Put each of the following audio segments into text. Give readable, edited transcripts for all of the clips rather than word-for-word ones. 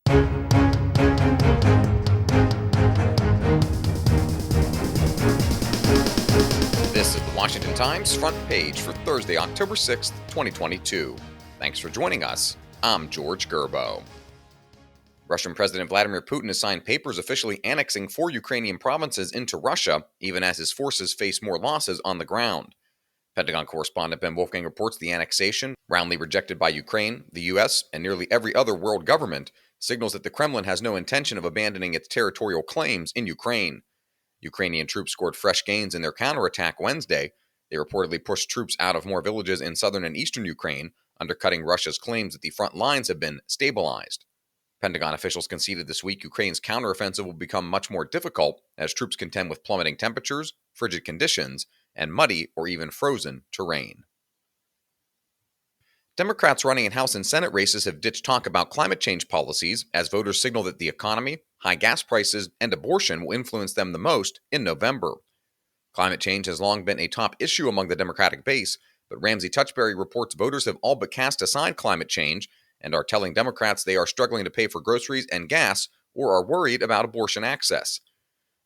This is the Washington Times front page for Thursday, October 6th, 2022. Thanks for joining us. I'm George Gerbo. Russian President Vladimir Putin has signed papers officially annexing 4 Ukrainian provinces into Russia, even as his forces face more losses on the ground. Pentagon correspondent Ben Wolfgang reports the annexation, roundly rejected by Ukraine, the U.S., and nearly every other world government, signals that the Kremlin has no intention of abandoning its territorial claims in Ukraine. Ukrainian troops scored fresh gains in their counterattack Wednesday. They reportedly pushed troops out of more villages in southern and eastern Ukraine, undercutting Russia's claims that the front lines have been stabilized. Pentagon officials conceded this week Ukraine's counteroffensive will become much more difficult as troops contend with plummeting temperatures, frigid conditions, and muddy or even frozen terrain. Democrats running in House and Senate races have ditched talk about climate change policies as voters signal that the economy, high gas prices, and abortion will influence them the most in November. Climate change has long been a top issue among the Democratic base, but Ramsey Touchberry reports voters have all but cast aside climate change and are telling Democrats they are struggling to pay for groceries and gas or are worried about abortion access.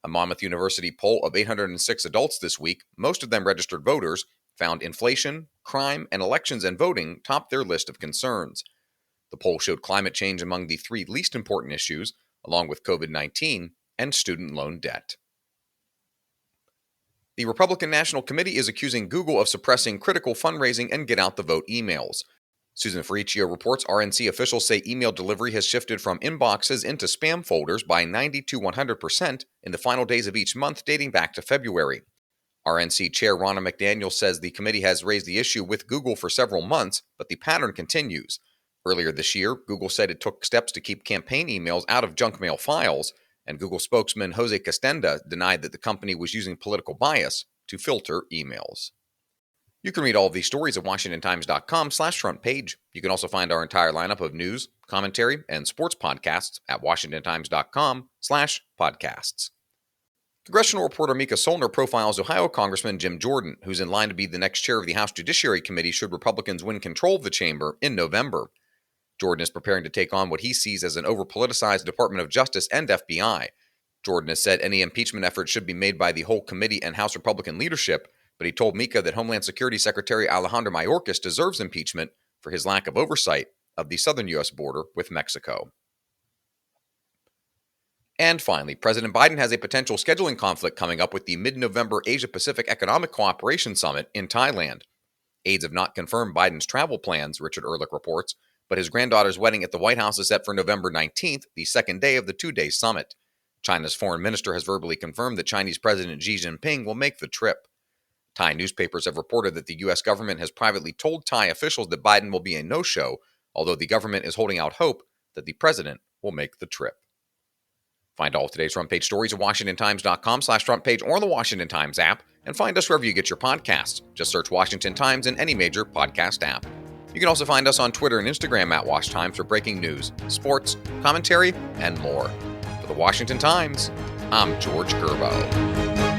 A Monmouth University poll of 806 adults this week, most of them registered voters, found inflation, crime, and elections and voting topped their list of concerns. The poll showed climate change among the 3 least important issues, along with COVID-19 and student loan debt. The Republican National Committee is accusing Google of suppressing critical fundraising and get-out-the-vote emails. Susan Ferricchio reports RNC officials say email delivery has shifted from inboxes into spam folders by 90 to 100% in the final days of each month dating back to February. RNC Chair Ronna McDaniel says the committee has raised the issue with Google for several months, but the pattern continues. Earlier this year, Google said it took steps to keep campaign emails out of junk mail files, and Google spokesman Jose Castenda denied that the company was using political bias to filter emails. You can read all of these stories at WashingtonTimes.com/front page. You can also find our entire lineup of news, commentary, and sports podcasts at WashingtonTimes.com/podcasts. Congressional reporter Mika Solner profiles Ohio Congressman Jim Jordan, who's in line to be the next chair of the House Judiciary Committee should Republicans win control of the chamber in November. Jordan is preparing to take on what he sees as an over-politicized Department of Justice and FBI. Jordan has said any impeachment effort should be made by the whole committee and House Republican leadership, but he told Mika that Homeland Security Secretary Alejandro Mayorkas deserves impeachment for his lack of oversight of the southern U.S. border with Mexico. And finally, President Biden has a potential scheduling conflict coming up with the mid-November Asia-Pacific Economic Cooperation Summit in Thailand. Aides have not confirmed Biden's travel plans, Richard Ehrlich reports, but his granddaughter's wedding at the White House is set for November 19th, the second day of the 2-day summit. China's foreign minister has verbally confirmed that Chinese President Xi Jinping will make the trip. Thai newspapers have reported that the U.S. government has privately told Thai officials that Biden will be a no-show, although the government is holding out hope that the president will make the trip. Find all of today's front page stories at WashingtonTimes.com/front page or on the Washington Times app, and find us wherever you get your podcasts. Just search Washington Times in any major podcast app. You can also find us on Twitter and Instagram at Wash Times for breaking news, sports, commentary, and more. For the Washington Times, I'm George Gerbo.